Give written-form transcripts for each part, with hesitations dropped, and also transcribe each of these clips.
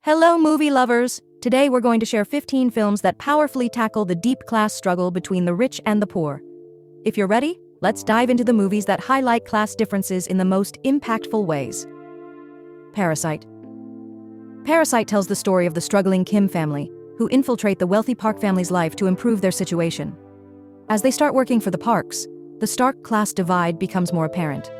Hello, movie lovers! Today we're going to share 15 films that powerfully tackle the deep class struggle between the rich and the poor. If you're ready, let's dive into the movies that highlight class differences in the most impactful ways. Parasite. Parasite tells the story of the struggling Kim family, who infiltrate the wealthy Park family's life to improve their situation. As they start working for the Parks, the stark class divide becomes more apparent.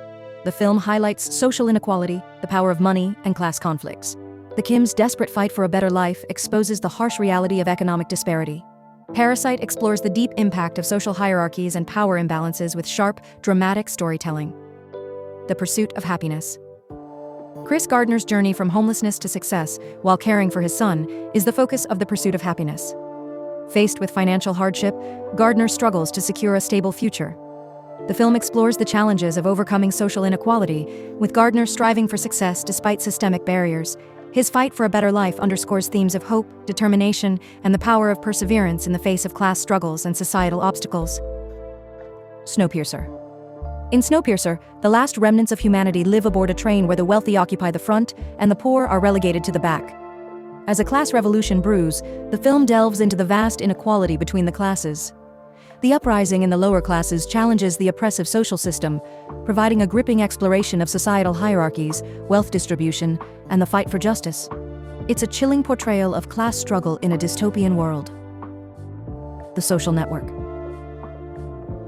The film highlights social inequality, the power of money, and class conflicts. The Kims' desperate fight for a better life exposes the harsh reality of economic disparity. Parasite explores the deep impact of social hierarchies and power imbalances with sharp, dramatic storytelling. The Pursuit of Happiness. Chris Gardner's journey from homelessness to success while caring for his son is the focus of The Pursuit of Happiness. Faced with financial hardship, Gardner struggles to secure a stable future. The film explores the challenges of overcoming social inequality, with Gardner striving for success despite systemic barriers. His fight for a better life underscores themes of hope, determination, and the power of perseverance in the face of class struggles and societal obstacles. Snowpiercer. In Snowpiercer, the last remnants of humanity live aboard a train where the wealthy occupy the front and the poor are relegated to the back. As a class revolution brews, the film delves into the vast inequality between the classes. The uprising in the lower classes challenges the oppressive social system, providing a gripping exploration of societal hierarchies, wealth distribution, and the fight for justice. It's a chilling portrayal of class struggle in a dystopian world. The Social Network.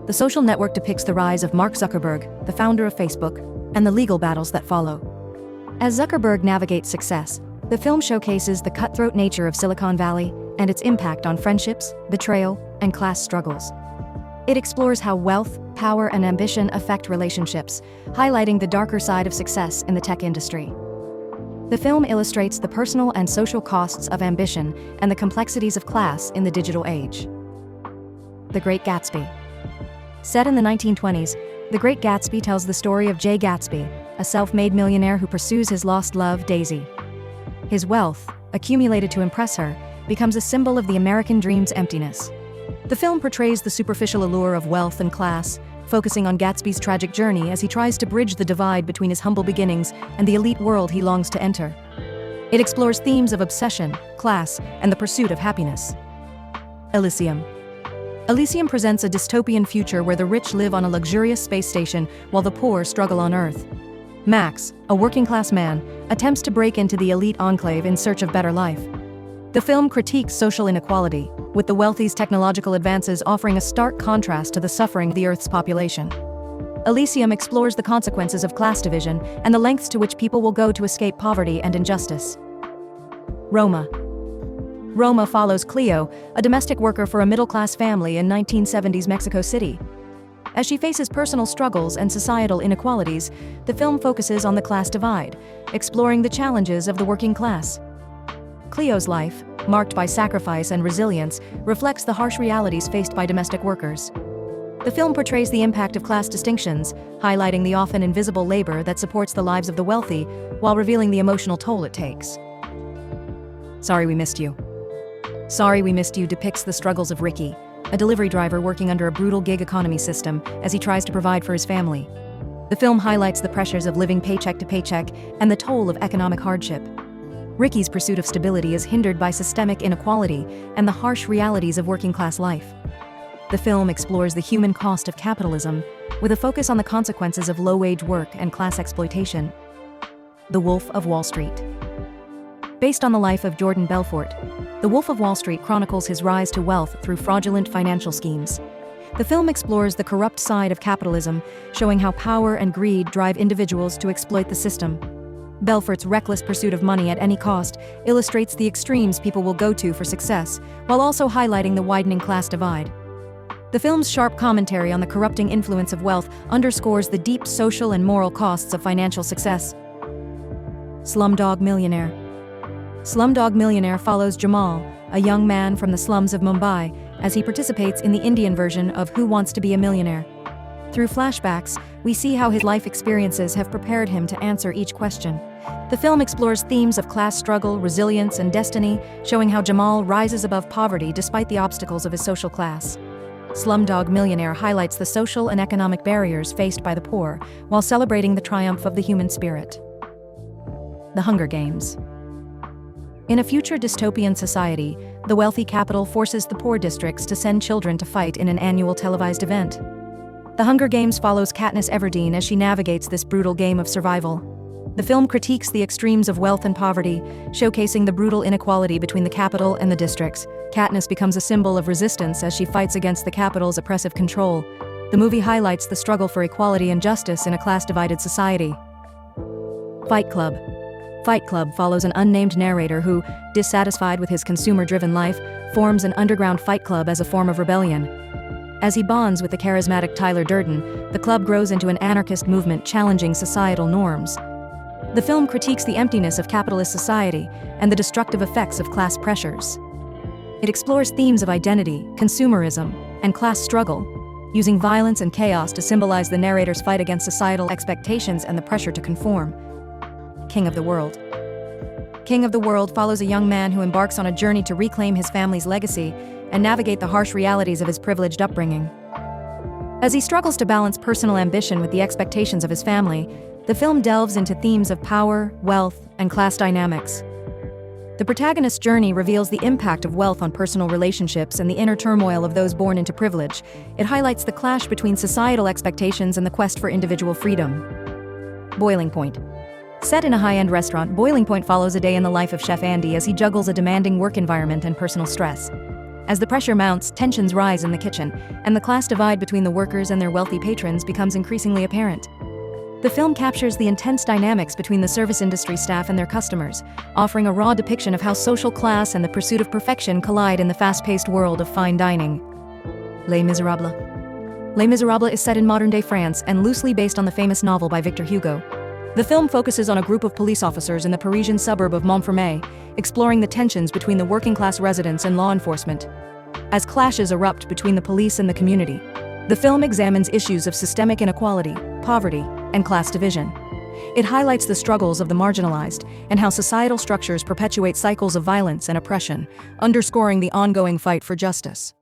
The Social Network depicts the rise of Mark Zuckerberg, the founder of Facebook, and the legal battles that follow. As Zuckerberg navigates success, the film showcases the cutthroat nature of Silicon Valley and its impact on friendships, betrayal, and class struggles. It explores how wealth, power, and ambition affect relationships, highlighting the darker side of success in the tech industry. The film illustrates the personal and social costs of ambition and the complexities of class in the digital age. The Great Gatsby. Set in the 1920s, The Great Gatsby tells the story of Jay Gatsby, a self-made millionaire who pursues his lost love, Daisy. His wealth, accumulated to impress her, becomes a symbol of the American dream's emptiness. The film portrays the superficial allure of wealth and class, focusing on Gatsby's tragic journey as he tries to bridge the divide between his humble beginnings and the elite world he longs to enter. It explores themes of obsession, class, and the pursuit of happiness. Elysium. Elysium presents a dystopian future where the rich live on a luxurious space station while the poor struggle on Earth. Max, a working-class man, attempts to break into the elite enclave in search of better life. The film critiques social inequality, with the wealthy's technological advances offering a stark contrast to the suffering of the Earth's population. Elysium explores the consequences of class division and the lengths to which people will go to escape poverty and injustice. Roma. Roma follows Cleo, a domestic worker for a middle-class family in 1970s Mexico City. As she faces personal struggles and societal inequalities, the film focuses on the class divide, exploring the challenges of the working class. Cleo's life, marked by sacrifice and resilience, reflects the harsh realities faced by domestic workers. The film portrays the impact of class distinctions, highlighting the often invisible labor that supports the lives of the wealthy, while revealing the emotional toll it takes. Sorry We Missed You. Sorry We Missed You depicts the struggles of Ricky, a delivery driver working under a brutal gig economy system as he tries to provide for his family. The film highlights the pressures of living paycheck to paycheck and the toll of economic hardship. Ricky's pursuit of stability is hindered by systemic inequality and the harsh realities of working-class life. The film explores the human cost of capitalism, with a focus on the consequences of low-wage work and class exploitation. The Wolf of Wall Street. Based on the life of Jordan Belfort, The Wolf of Wall Street chronicles his rise to wealth through fraudulent financial schemes. The film explores the corrupt side of capitalism, showing how power and greed drive individuals to exploit the system. Belfort's reckless pursuit of money at any cost illustrates the extremes people will go to for success, while also highlighting the widening class divide. The film's sharp commentary on the corrupting influence of wealth underscores the deep social and moral costs of financial success. Slumdog Millionaire. Slumdog Millionaire follows Jamal, a young man from the slums of Mumbai, as he participates in the Indian version of Who Wants to Be a Millionaire. Through flashbacks, we see how his life experiences have prepared him to answer each question. The film explores themes of class struggle, resilience, and destiny, showing how Jamal rises above poverty despite the obstacles of his social class. Slumdog Millionaire highlights the social and economic barriers faced by the poor, while celebrating the triumph of the human spirit. The Hunger Games. In a future dystopian society, the wealthy capital forces the poor districts to send children to fight in an annual televised event. The Hunger Games follows Katniss Everdeen as she navigates this brutal game of survival. The film critiques the extremes of wealth and poverty, showcasing the brutal inequality between the capital and the districts. Katniss becomes a symbol of resistance as she fights against the capital's oppressive control. The movie highlights the struggle for equality and justice in a class-divided society. Fight Club. Fight Club follows an unnamed narrator who, dissatisfied with his consumer-driven life, forms an underground fight club as a form of rebellion. As he bonds with the charismatic Tyler Durden, the club grows into an anarchist movement challenging societal norms. The film critiques the emptiness of capitalist society and the destructive effects of class pressures. It explores themes of identity, consumerism, and class struggle, using violence and chaos to symbolize the narrator's fight against societal expectations and the pressure to conform. King of the World. King of the World follows a young man who embarks on a journey to reclaim his family's legacy and navigate the harsh realities of his privileged upbringing. As he struggles to balance personal ambition with the expectations of his family, the film delves into themes of power, wealth, and class dynamics. The protagonist's journey reveals the impact of wealth on personal relationships and the inner turmoil of those born into privilege. It highlights the clash between societal expectations and the quest for individual freedom. Boiling Point. Set in a high-end restaurant, Boiling Point follows a day in the life of Chef Andy as he juggles a demanding work environment and personal stress. As the pressure mounts, tensions rise in the kitchen, and the class divide between the workers and their wealthy patrons becomes increasingly apparent. The film captures the intense dynamics between the service industry staff and their customers, offering a raw depiction of how social class and the pursuit of perfection collide in the fast-paced world of fine dining. Les Miserables. Les Miserables is set in modern-day France and loosely based on the famous novel by Victor Hugo. The film focuses on a group of police officers in the Parisian suburb of Montfermeil, exploring the tensions between the working-class residents and law enforcement. As clashes erupt between the police and the community, the film examines issues of systemic inequality, poverty, and class division. It highlights the struggles of the marginalized and how societal structures perpetuate cycles of violence and oppression, underscoring the ongoing fight for justice.